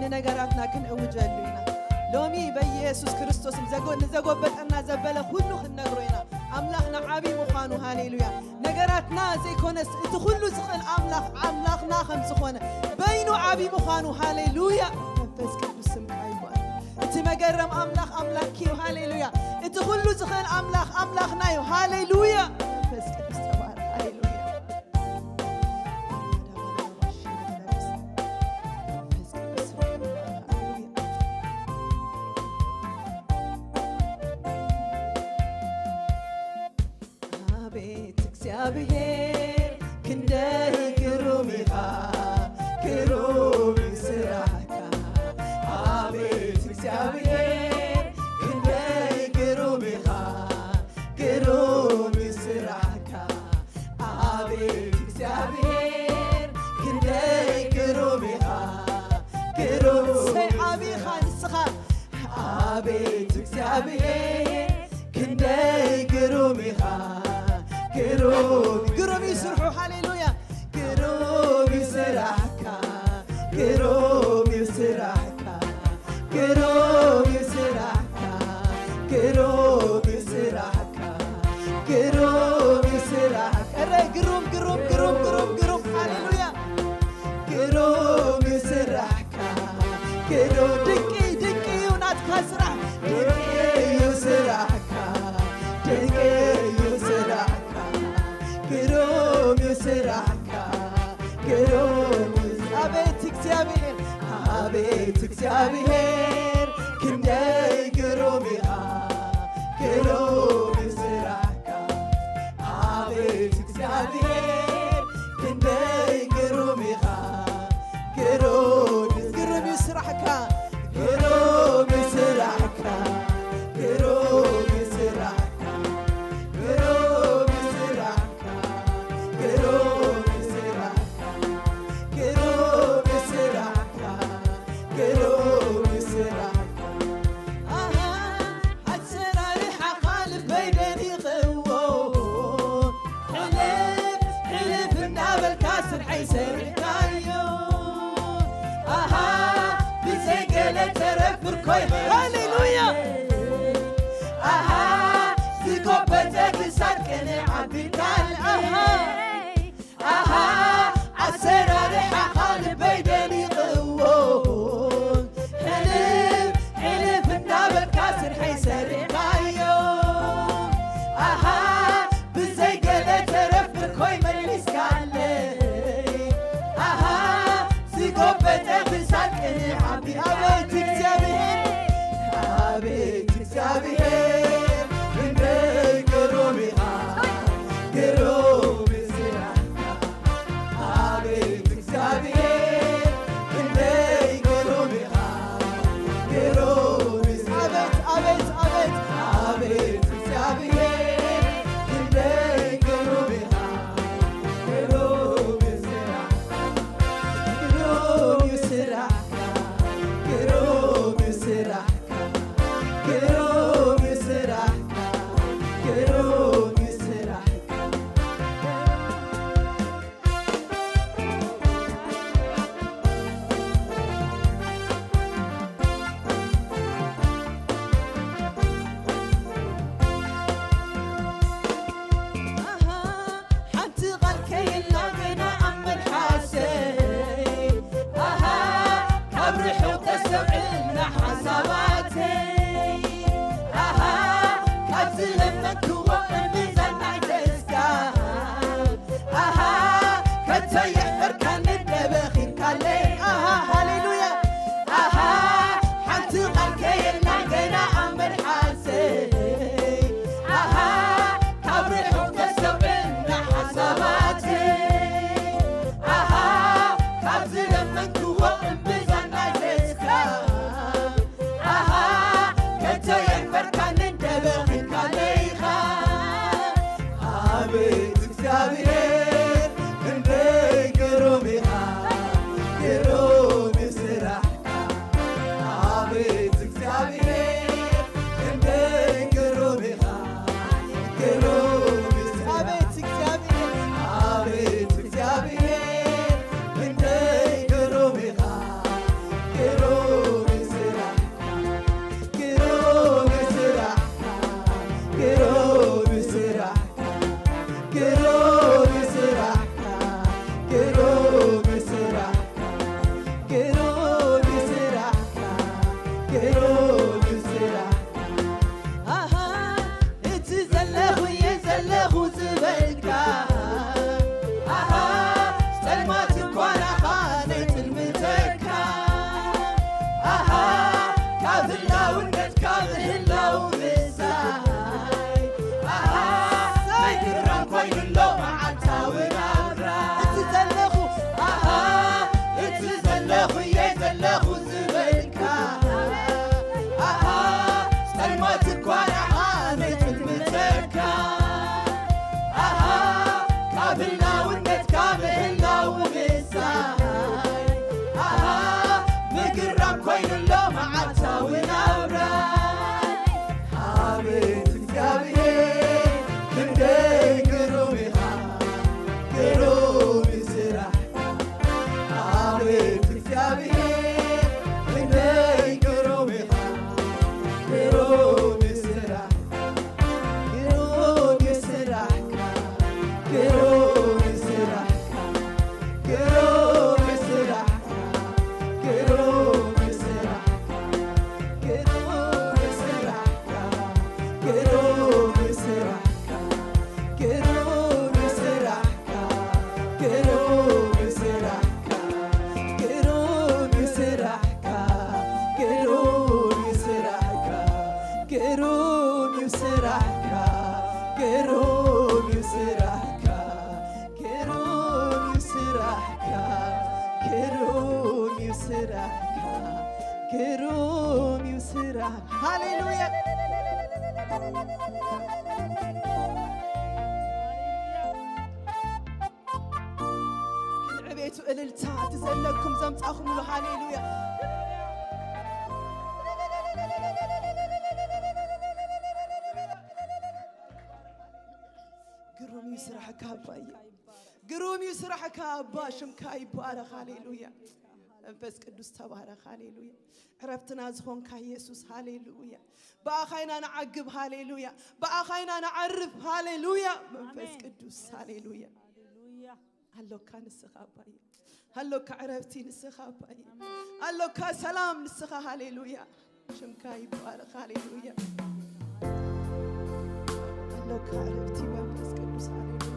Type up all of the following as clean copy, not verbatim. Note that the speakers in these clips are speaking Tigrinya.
ንነገራትና ክንእውጀሉ ኢና ሎሚ በኢየሱስ ክርስቶስ ንዘጎበጠና ዘበለ ሁሉ ክንነግሮ ኢና ኣምላኽና ዓቢ ምዃኑ ሃሌሉያ ነገራትና ዘይኮነስ እቲ ኩሉ ዝኽእል ኣምላኽና ከም ዝኾነ በይኑ ዓቢ ምዃኑ ሃሌሉያ መንፈስ ቅዱስ ስምካ ይባል እቲ መገረም ኣምላኽ እዩ ሃሌሉያ እቲ ኩሉ ዝኽእል ኣምላኽና እዩ ሃሌሉያ መንፈስ ቅዱስ ተባረክ ሃሌሉያ እግዚአብሔር ክንደይ ግሩም ኢኻ ግሩም ስራሕካ አቤት እግዚአብሔር ክንደይ ግሩም ኢኻ ግሩም ስራሕካ አቤት እግዚአብሔር ክንደይ ግሩም ኢኻ ግሩም ሰይዓቢኻ ንስኻ አቤት እግዚአብሔር ክንደይ ግሩም ኢኻ ግሩም ይስርሑ ሃሌሉያ ግሩም ይስራሕካ ግሩም ይስራሕካ ግሩም ይስራሕካ ግሩም ይስራሕካ ግሩም ይስራሕካ ኧረ ግሩም ሃሌሉያ ግሩም ይስራሕካ ግሩም ድንቂ እዩ ናትካ ስራሕ ድንቂ እዩ ስራሕካ ድንቂ እዩ ስራሕካ ግሩም ይስራሕካ ግሩም አቤት እግዚአብሔር ክንደይ ግሩም ኢኻ ግሩም ይስራሕካ አቤት እግዚአብሔር ክንደይ ግሩም ኢኻ ግሩም ይስራሕካ ግሩም ይስራሕካ ግሩም ይስራሕካ ግሩም ይስራሕካ ግሩም ይስራሕካ ግሩም ይስራሕካ ግሩም ይስራሕካ ኣሰራርሓኻ ልበይ ደኒቕዎ ሕልፍ እናበልካ ስርሐይ ሰሪሕካዮ ብዘይ ገለ ተረፍርኮይ ሃሌሉያ ዝጎበተ ክሳድ ቅን ዓቢልካል ኣሰራርሓኻ ልበይ ደኒቕዎ ሕልፍ እናበልካ ስርሐይ ሰሪሕካዮ ብዘይ ገለ ተረፍርኮይ መሊስካለይ ዝጎበተ ክሳድ ቅን ዓቢ አቤት እግዚአብሔር ክንደይ ግሩም ኢኻ ግሩም ስራሕካ አቤት እግዚአብሔር ክንደይ ግሩም ኢኻ ግሩም አቤት እግዚአብሔር ክንደይ ግሩም ኢኻ ግሩም ስራሕካ ግሩም ስራሕካ ግሩም ስራሕካ ግሩም ስራሕካ ሓንቲ ቓልከየላ ገና ኣብ መልሓሰይ ካብ ርሑቕ ተሰምዕና ሓሳባተይ ካብ ዝለመንክዎ እምብዛናይ ተስካ ከተየሕፈርካ ንደበኺልካለይ ሃሌሉያ ሓንቲ ቓልከየላ ገና ኣብ መልሓሰይ ካብ ርሑቕ ተሰምዕና ሓሳባተይ ካብ ዝለመንክዎ እምብዛናይ ተስካ ከተየሕፈርካ ንደበኺልካለይኻ አቤት እግዚአብሔር ክንደይ ግሩም ኢኻ ግሩም ስራሕካ አቤት እግዚአብሔር ክንደይ ግሩም ኢኻ ግሩም አቤት እግዚአብሔር ክንደይ ግሩም ኢኻ ግሩም ግሩም ይስራህ ሃሌሉያ ክንዕቤቱ እልልታ ትዘለኩም ዘምጻኹም ሉ ሃሌሉያ ግሩም ይስራህ ካባይ ግሩም ይስራህ ካባ ሽምካ ይባረክ ሃሌሉያ መንፈስ ቅዱስ ተባረክ ሃሌሉያ ዕረፍትና ዝኾንካ ኢየሱስ ሃሌሉያ በአኻይና ነዓግብ ሃሌሉያ በአኻይና ነዓርፍ ሃሌሉያ መንፈስ ቅዱስ ሃሌሉያ ሃሎካ ንስኻ አባዬ ሃሎካ ዕረፍቲ ንስኻ አባዬ ሃሎካ ሰላም ንስኻ ሃሌሉያ ሽምካ ይባረክ ሃሌሉያ ሃሎካ ዕረፍቲ መንፈስ ቅዱስ ሃሌሉያ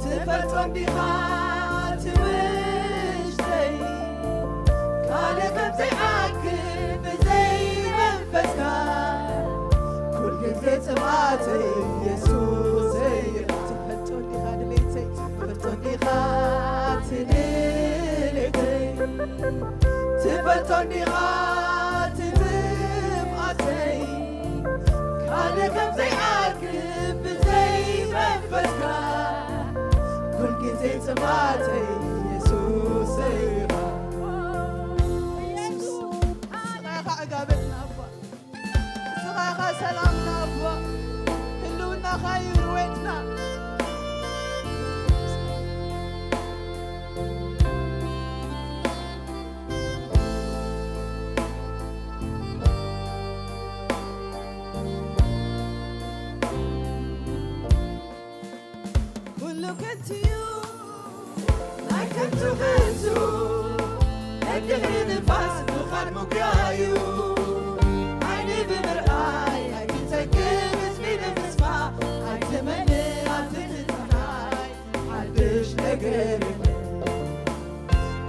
تفرطون بخاتمش ጊዜ ጥማተይ ኢየሱሰይ ትፈልጦኒ ሃድለይተይ ትፈልጦኒ ሃትድልተይ ትፈልጦኒ ሃትጥምዓተይ ካለ ከምዘይ ዓርግብ ብዘይ መንፈስካ ኩል ጊዜ ጥማተይ ኢየሱሰይ سلامنا أبوا هلونا خير ويتنا كله كنتيو لا كنتو غنتو الدهر نفاس بخار مقرايو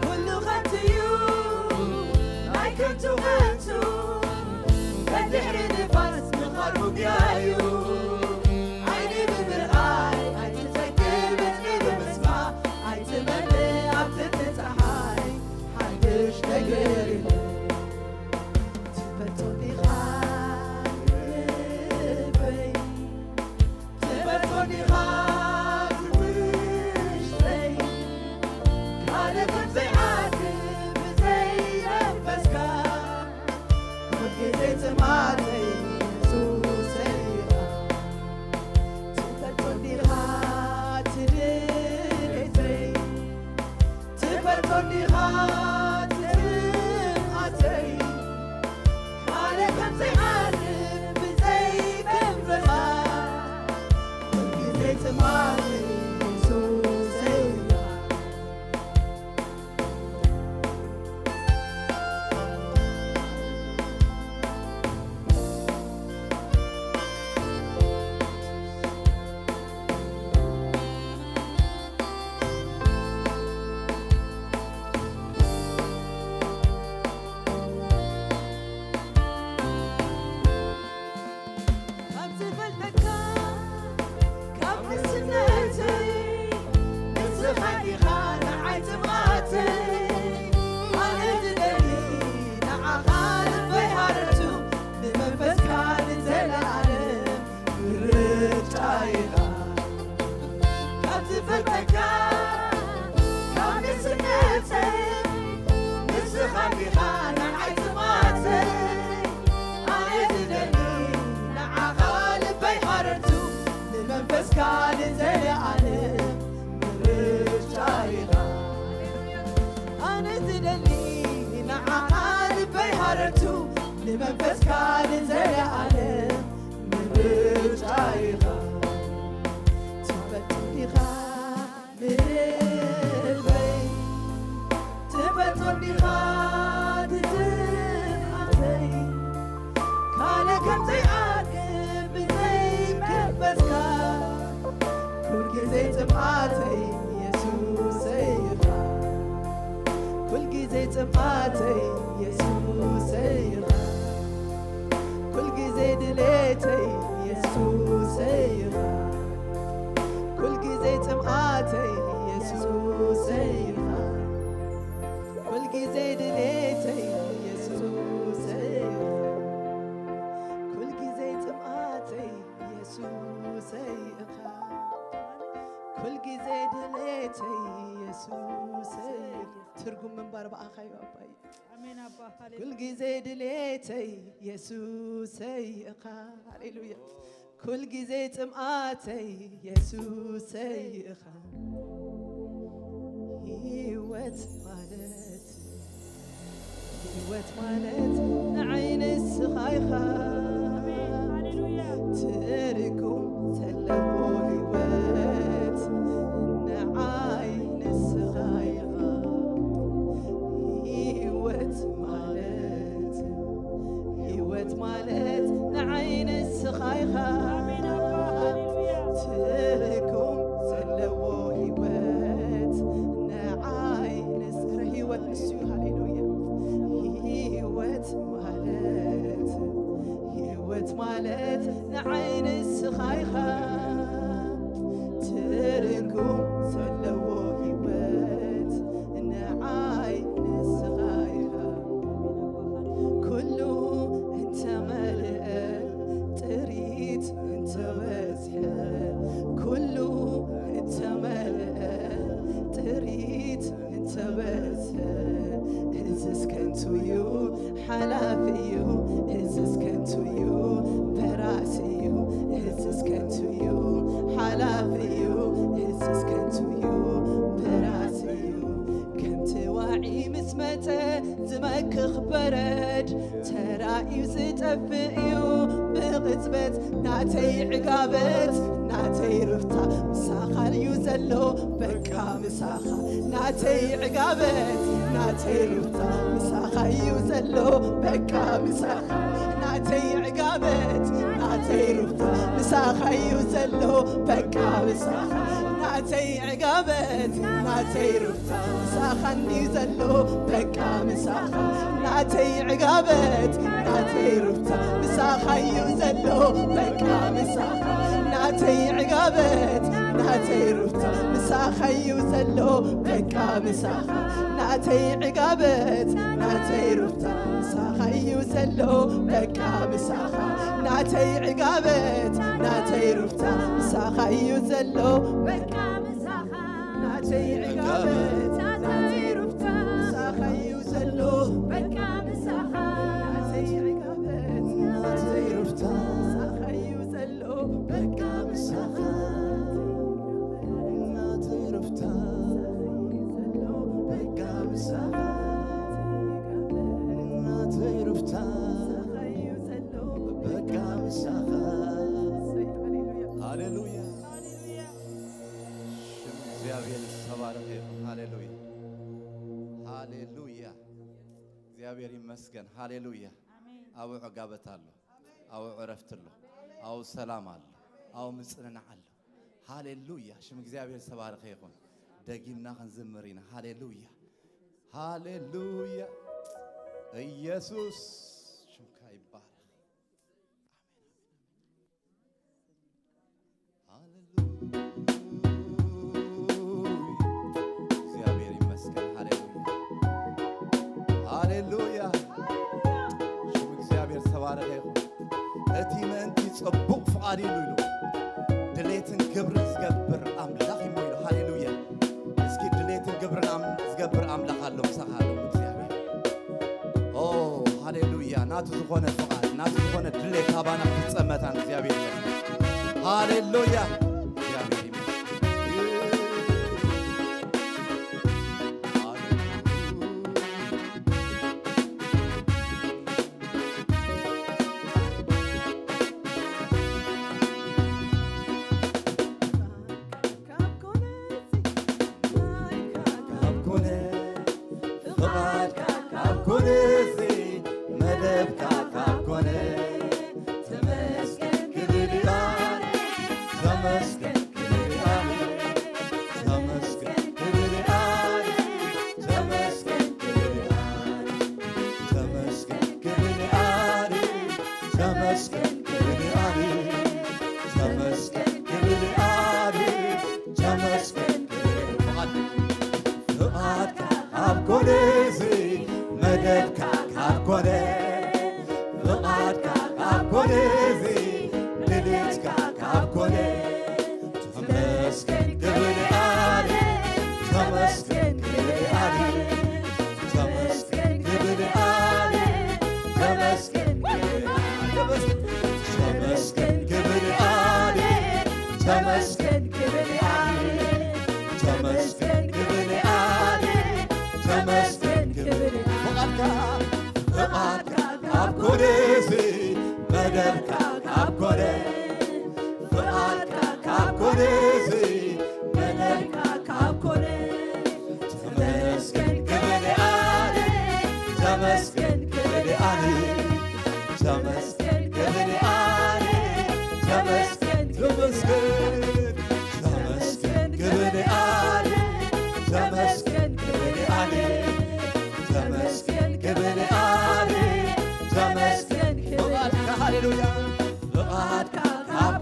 كله غنتيو ما كنتو غنتو كالدحر نفاس من خربو قايو عيني بمرآي عيني تسكر بسمي بمسمع عيني تمني عبتتتحاي حدش نقري تبتوني خايبي تبتوني خايبي لمنفس كان زي عالم مرجعيها تبتني خالبي تبتني خالدتي كان كم زي عاقب زي كبسكا كل جزي تبعاتي يسوسي كل جزي تبعاتي يسوسي كل جزي دليتي يسوسي كل جزي تمعاتي يسوسي كل جزي دليتي يسوسي كل جزي تمعاتي يسوسي كل جزي دليتي يسوسي ترجم من باربع خيو أباي كل جزي دليتي يسوسي هاليلويا كل جزي تمعاتي يسوسي هيوت مالت هيوت مالت عين السخايخة تركم تلقوا هيوت عين السخايخة هيوت مالت نعين السخايخة تركم سلوا هيوت نعين هيوت نسيو هاليلويا هيوت مالت ዝገበረት ንዓይኒ ስኻይኻ ትርጉም ዘለዎ ህይወት ንዓይኒ ስኻይኻ ኩሉ እንተመልአ ጥሪት እንተበዝሐ ኩሉ እንተመልአ ጥሪት እንተበዝሐ እዝዝ ከንቱ እዩ ሓላፊ እዩ እዝዝ ከንቱ እዩ በራሲ እዩ እዝዝ ከንቱ እዩ ሓላፊ እዩ እዝዝ ከንቱ እዩ በራሲ እዩ ከምቲ ዋዒ ምስ መፀ ዝመክኽ በረድ ተራእዩ ዝጠፍእ እዩ ብቕፅበት ናተይ ዕጋበት ናተይ ርፍታ ምሳኻ እዩ ዘሎ በቃ ምሳኻ ናተይ ዕጋበት ናተይ ርፍታ ምሳኻ እዩ ዘሎ በቃ ምሳኻ ናተይ ዕጋበት ናተይ ርፍታ ምሳኻ እዩ ዘሎ በቃ ምሳኻ ናተይ ዕጋበት ናተይ ርፍታ ምሳኻ እዩ ዘሎ በቃ ምሳኻ ናተይ ዕጋበት ናተይ ርፍታ ምሳኻ እዩ ዘሎ በቃ ምሳኻ ናተይ ዕጋበት ናተይ ርፍታ ምሳኻ እዩ ዘሎ በቃ ምሳኻ ናተይ ዕጋበት ናተይ ርፍታ ምሳኻ እዩ ዘሎ በቃ ምሳኻ ናተይ ዕጋበት ናተይ ርፍታ ምሳኻ እዩ ዘሎ በቃ ምሳኻ ናተይ ዕጋበት ናተይ ርፍታ ምሳኻ እዩ ዘሎ በቃ ምሳኻ ናተይ ዕጋበት ናተይ ርፍታ ምሳኻ እዩ ዘሎ በቃ ምሳኻ ናተይ ርፍታ በቃ ምሳኻ ናተይ ርፍታ እዩ ዘሎ በቃ ምሳኻ ሃሌሉያ ሽም እግዚአብሔር ይባረክ። ሃሌሉያ ሃሌሉያ እግዚአብሔር ይመስገን። ሃሌሉያ አብዑ ጋበት አለ አብዑ ዕረፍት አለ አው ሰላም አለ አው ምጽናዕ አለ። ሃሌሉያ ሽም እግዚአብሔር ይባረክ ይሁን። ደጊምና ክንዝምሪና ሃሌሉያ ሃሌሉያ ኢየሱስ ሽምካ ይባረክ። እግዚአብሔር ይመስገን። ሃሌሉያ ሽም እግዚአብሔር ተባረከ ይሁን። እቲ ምእንቲ ጽቡቕ ፍቓድ ኢሉ ድሌትን ግብርን ዝገብር ኣምላኽ እዩ ኢሉ ሃሌሉያ። እስኪ ድሌትን ግብርን ዝገብር ኣምላኽ ኣሎ ምሳኻ ኣሎ እግዚአብሔር ኦ ሃሌሉያ። ናቱ ዝኾነ ፍቓድ ናቱ ዝኾነ ድሌት ካባና ፍጸመታን እግዚአብሔር ይመስገን። ሃሌሉያ እግዚአብሔር ይመስገን።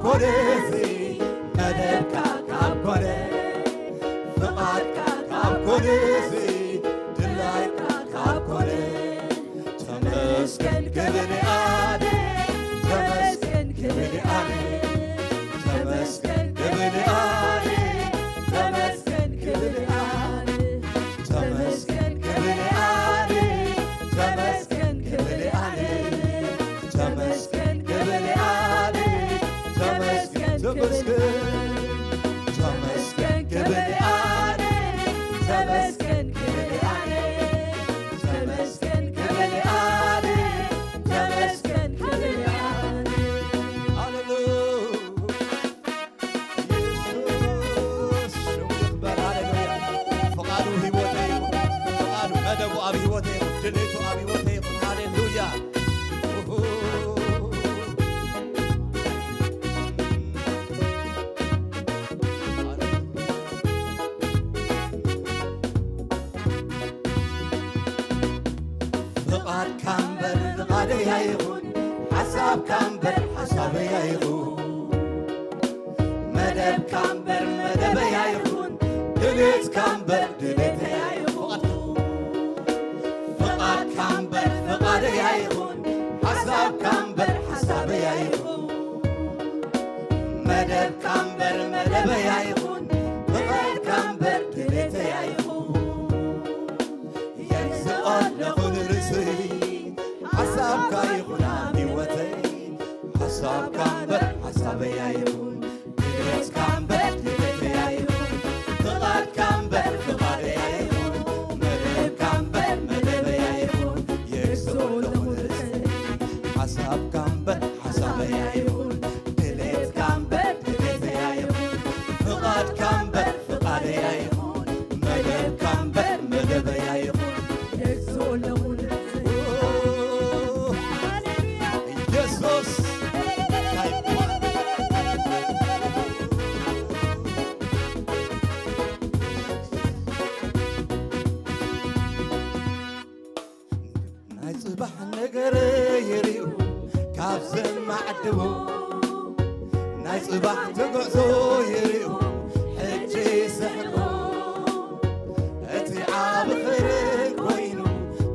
كونسي مدبك كاب كوني فقادك كاب كونسي دلايك كاب كوني تمسكن كبني آدي تمسكن كبني آدي تمسكن كبني آدي تمسكن كبني آدي تمسكن كبني آدي تمسكن كبني آدي تمسكن كبني آدي تمسكن تمسكن كبني آدي تمسكن كبني آدي تمسكن كبني آدي تمسكن كبني آدي هاللويا يسوس شو يخبر هاللويا فقالوا هيوتي فقالوا مدبوا أبي هيوتي دليتوا أبي هيوتي هاللويا فقاد كامبر فقادي يايغون حساب كامبر حسابي يايغون مدب كامبر مدب يايغون دليت كامبر دليت يايغون فقاد كامبر فقادي يايغون حساب كامبر حسابي يايغون مدب كامبر مدب يايغون فقاد كامبر دليت يايغون ينزقون لغن رسي حساب كايغون هيوتي حساب كامبر حسابي يايغون دليت كامبر دليت يايغون فقاد كامبر فقادي يايغون مدب كامبر مدب يايغون يكسون لغن رسي حساب كامبر حسابي يايغون دليت كامبر دليت يايغون فقاد كامبر فقادي يايغون مدب كامبر مدب يايغون يكسون لغن رسي يسوس ናይ ጽባሕ ነገር ይርኡ ካብ ዘማዕድቡ ናይ ጽባሕ ትጉዕዞ ይርኡ ሕጂ ስሕቁ እቲ ዓብ ኽርን ኮይኑ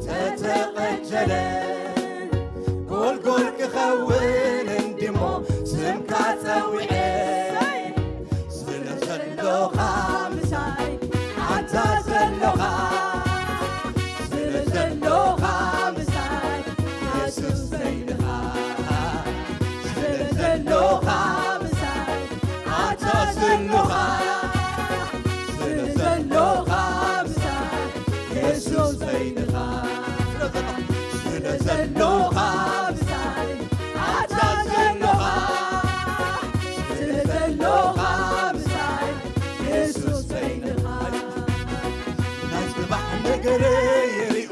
ተተቐጀለ ጎልጎል ክኸውን እንዲሞ ስምካ ፀዊዐ ስለ ዘለኻ ምሳይ አንታ ዘለኻ ስለ ዘለኻ ምሳይ የሱስ ዘይንኻ ስለ ዘለኻ ምሳይ አንታ ዘለኻ ስለ ዘለኻ ምሳይ የሱስ ዘይንኻ ስለ ዘለኻ ምሳይ አንታ ዘለኻ ስለ ዘለኻ ምሳይ የሱስ ዘይንኻ ናይ ጽባሕ ነገር ይርኡ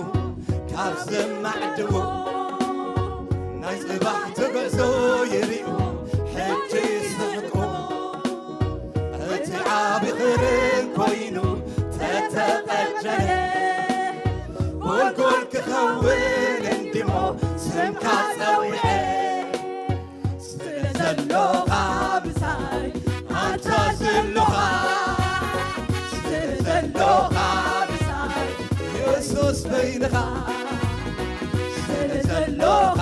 ካብ ዘማዕድቡ ናይ ጽባሕ ትጉዕዞ ይርኡ ሕጂ ስሕቁ እቲ ዓብ ኽርን ኮይኑ ተተቐጀለ ጎልጎል ክኸውን እንዲሞ ስምካ ፀዊዐ ስለ ዘለኻ ምሳይ አንታ ዘለኻ ስለ ዘለኻ ምሳይ የሱስ በይንኻ ስለ ዘለኻ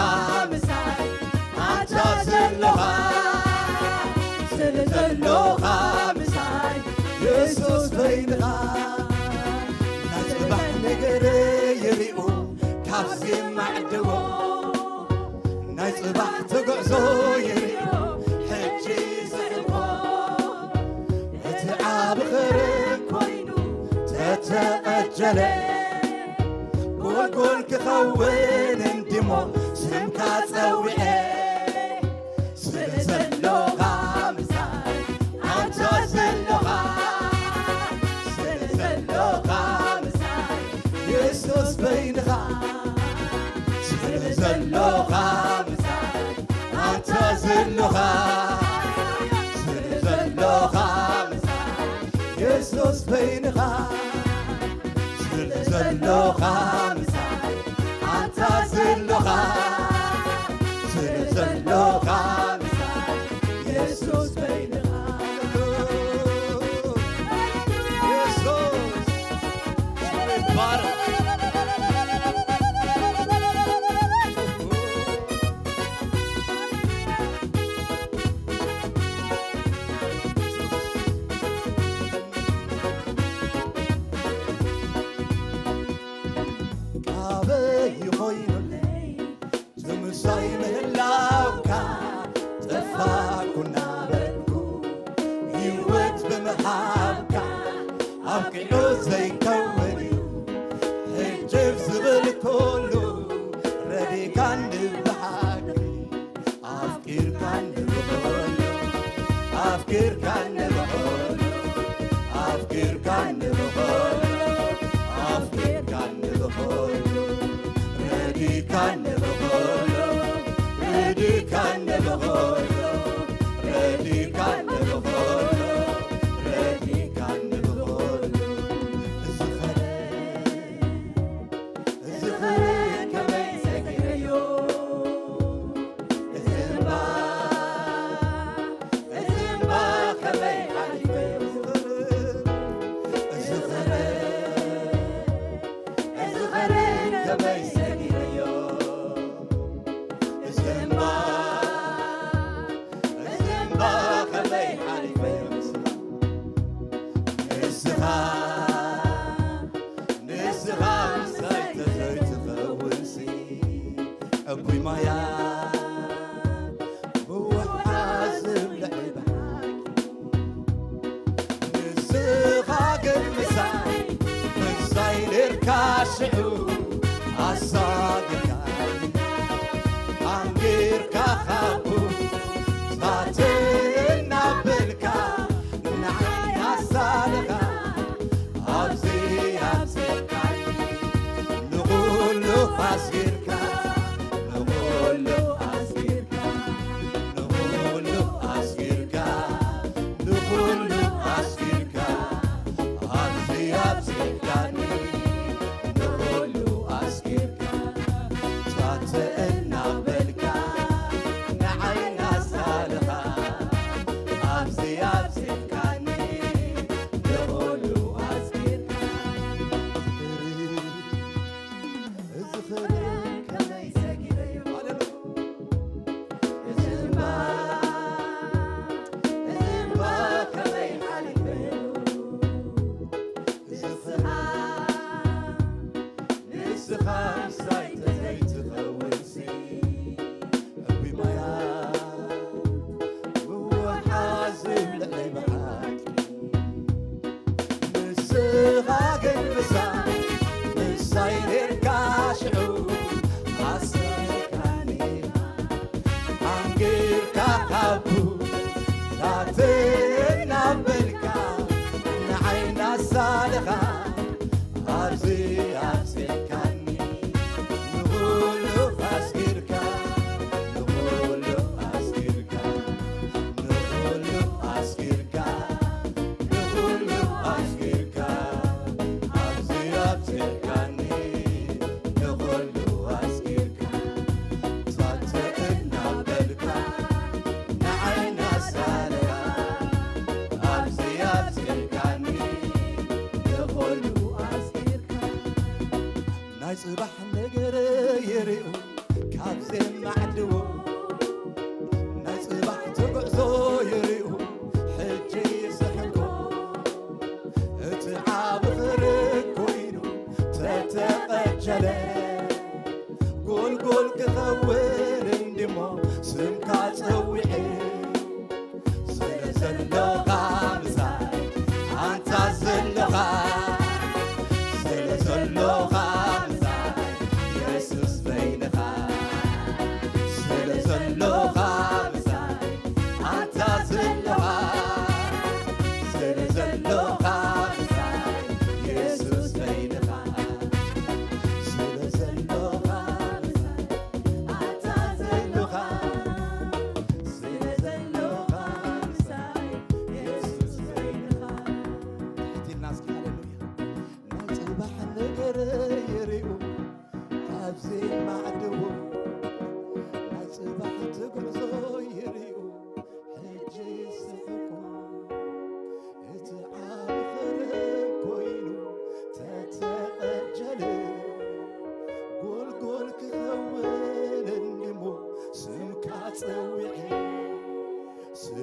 ምሳይ አንታ ዘለኻ ስለ ዘለኻ ምሳይ የሱስ በይንኻ ናይ ጽባሕ ነገር ይርኡ ካብ ዘማዕድቦ ናይ ጽባሕ ትጉዕዞ ይርኡ ሕጂ ዝሕቦ እቲ ዓብ ኽርን ኮይኑ ተተቐጀለ ጎልጎል ክኸውን እንዲሞ ስምካ ፀዊዐ ስለ ዘለኻ ምሳይ አንታ ዘለኻ ስለ ዘለኻ ምሳይ የሱስ በይንኻ ስለ ዘለኻ ምሳይ አንታ ዘለኻ ስለ ዘለኻ ምሳይ የሱስ በይንኻ ስለ ኢየሱስ በይንኻ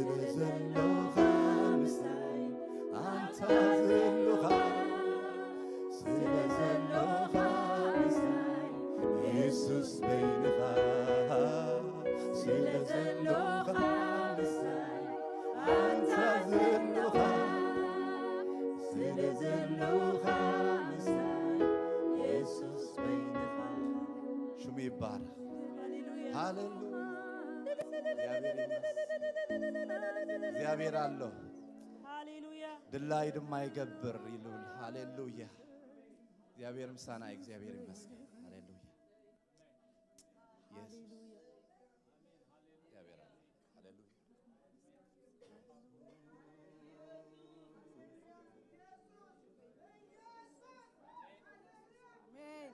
ስለዘለኻ ምስታይ አንተ ዘለኻ ስለዘለኻ ምስታይ ኢየሱስ በይንኻ ስለዘለኻ ምስታይ አንተ ዘለኻ ስለዘለኻ ምስታይ ኢየሱስ በይንኻ ሽሙ ይባረክ ሃሌሉያ እግዚአብሔር አሎ ሃሌሉያ ድላይ ድማ ይገብር ይሉል ሃሌሉያ እግዚአብሔር ምስጋና እግዚአብሔር ይመስገን ሃሌሉያ እግዚአብሔር አሎ ሃሌሉያ አሜን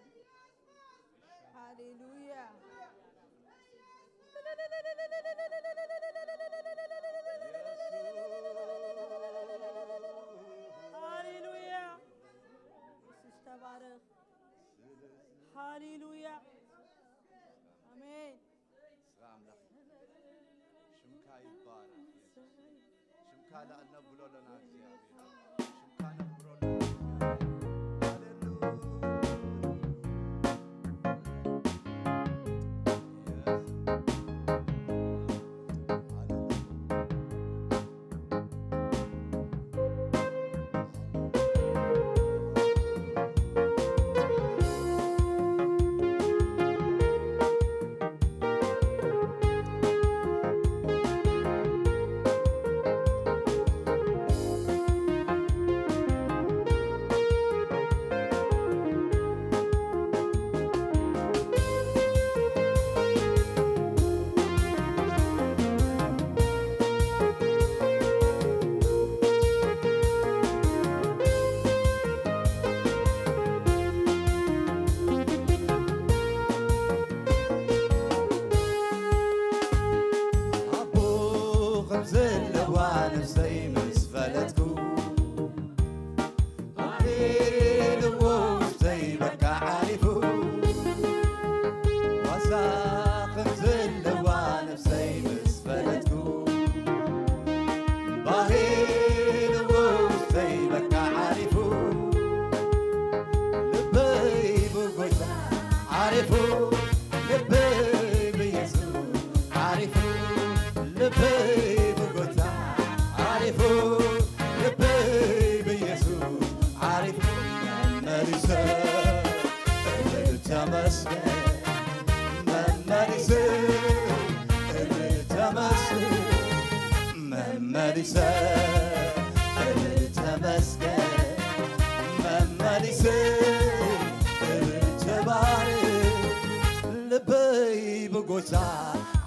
ሃሌሉያ ሃሌሉያ ኢየሱስ ተባረክ ሃሌሉያ አሜን አምላክ ሽምካ ይባረክ ሽምካ ለአነ ብሎ ለና እግዚአብሔር ሽምካ ነብሮ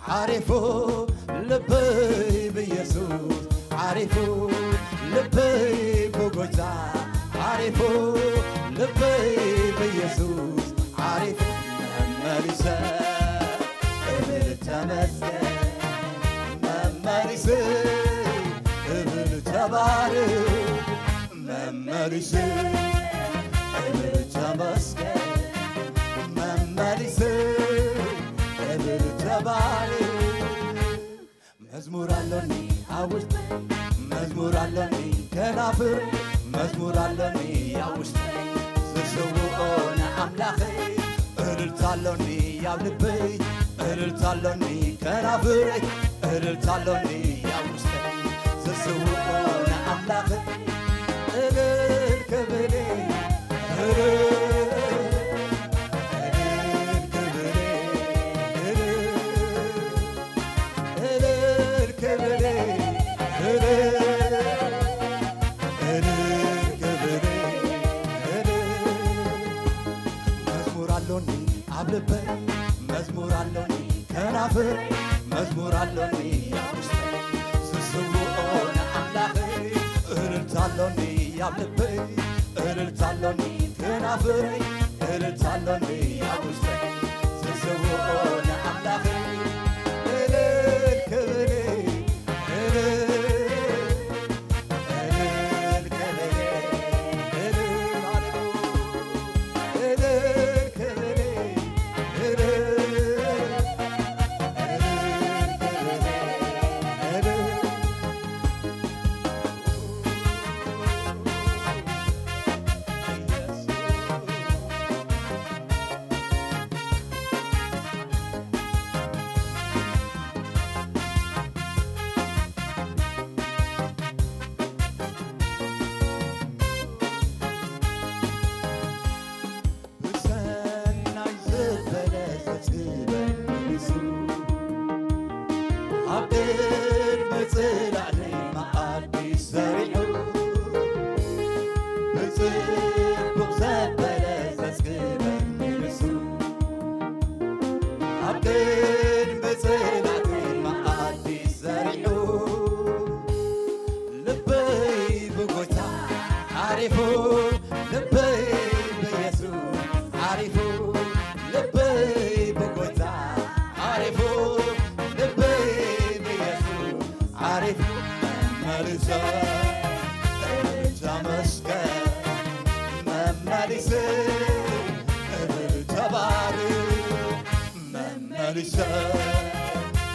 عارفو لبي بيسوع عارفو لبي بوجوتا عارفو لبي بيسوع عارفو مريسا بالتمسك مريسا بالتبارك مريسا بالتمسك مريسا መዝሙር አለኒ አውስጥ መዝሙር አለኒ ከናፍር መዝሙር አለኒ አውስጥ ዝስውዖነ አምላኽ እልልታለኒ ያብ ልበይ እልልታለኒ ከናፍር እልልታለኒ አውስጥ ዝስውዖነ አምላኽ እልል ክብሬ አብልበይ መዝሙር አለኒ ከናፍር መዝሙር አለኒ ያውስጥ ዝስውዖነ አምላኽ እልልታለኒ ያብልበይ እልልታለኒ ከናፍር እልልታለኒ ያውስጥ ዝስውዖነ አምላኽ እልል ክብሬ መመልሰ እልልታ መስቀል መመልሰ እልልታ ባርክ መመልሰ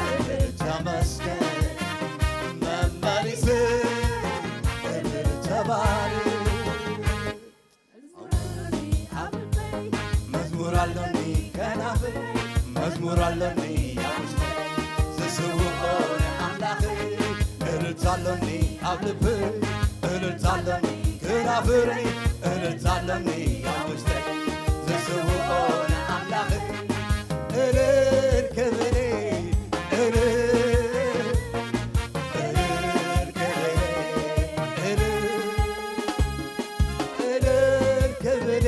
እልልታ መስቀል መመልሰ እልልታ ባርክ መዝሙር አለኒ ከናፍር መዝሙር አለኒ ያውስጥ ዝስውዖን አምላኽ እልልታ አለኒ ኣብ ልብ እልልታ አለኒ ከናፍር እልልታ አለኒ ያውስጥ ዝስውዖን አምላኽ እልል ክብሬ እልል ክብሬ እልል ክብሬ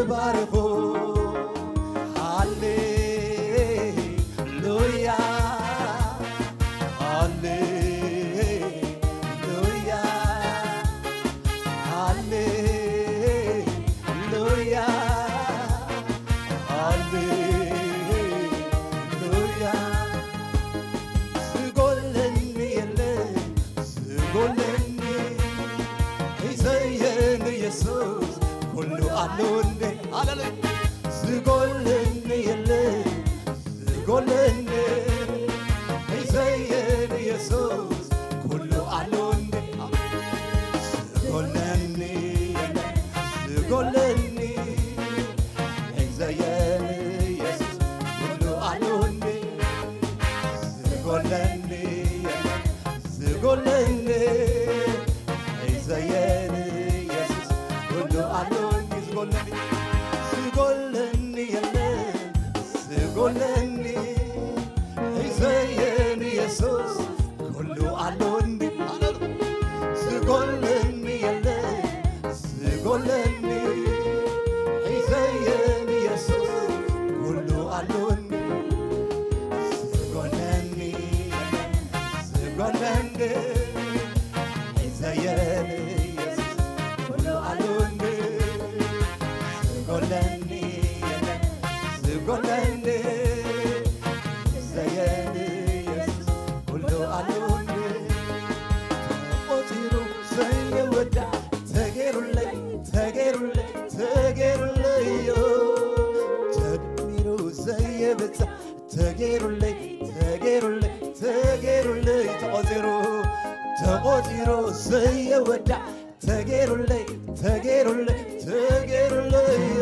ባርኮ ሃሌሉያ ሃሌሉያ ሃሌሉያ ሃሌሉያ ዝጎለኒ የለን ዝጎለኒ ይዘየን ኢየሱስ ሁሉ አለውንዴ አለለ ዝጎለኒ የለን ዝጎለኒ ይዘየን ኢየሱስ ሁሉ አለውንዴ ዝጎለኒ የለን ዝጎለኒ ይዘየን ኢየሱስ ሁሉ አለውንዴ ዝጎለኒ የለን ዝጎለኒ ይዘየን ኢየሱስ ሁሉ አለውንዴ ዝጎለኒ የለን ዝጎለኒ ይዘየን ኢየሱስ ሁሉ አለውንዴ ዝጎለኒ የለን ዝጎለኒ ይዘየን ኢየሱስ ሁሉ አለውንዴ ዝጎለኒ የለን ዝጎለኒ ይዘየን ኢየሱስ ሁሉ አለውንዴ ዝጎለኒ የለን ዝጎለኒ ይዘየን ኢየሱስ ሁሉ አለውንዴ ተቆጢሩ ዘየወዳ ተጌሩለይ ተጌሩለይ ተጌሩለዮ ተድሚሩ ዘየብፃ ተጌሩለይ ተጌሩለይ ተጌሩለይ ተቆጢሩ ዘየወዳ ተጌሩለይ ተጌሩለይ ተጌሩለዮ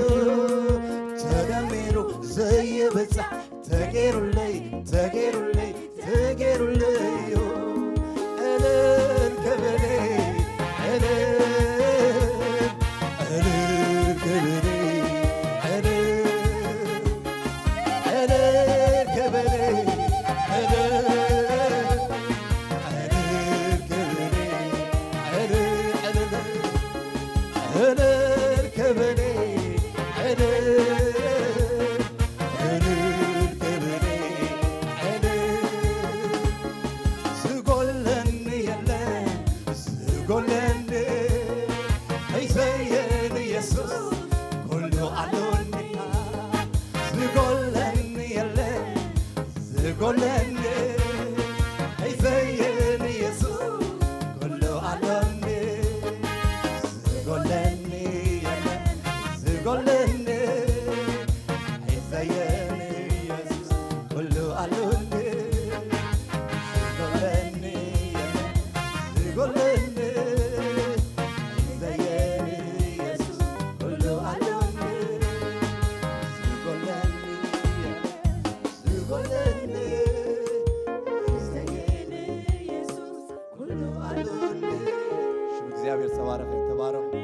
ተደሚሩ ዘየብፃ ተጌሩለይ ተጌሩለይ ተጌሩለዮ እልል ክብሬ እልል ክብሬ እልል ክብሬ እልል ክብሬ ዝጎለኒ የለን ዝጎለኒ ይዘየን ኢየሱስ ሁሉ አለውንዴ ዝጎለኒ የለን ዝጎለኒ ይዘየን ኢየሱስ ሁሉ አለውንዴ ዝጎለኒ የለን ዝጎለኒ ይዘየን ኢየሱስ ሁሉ አለውንዴ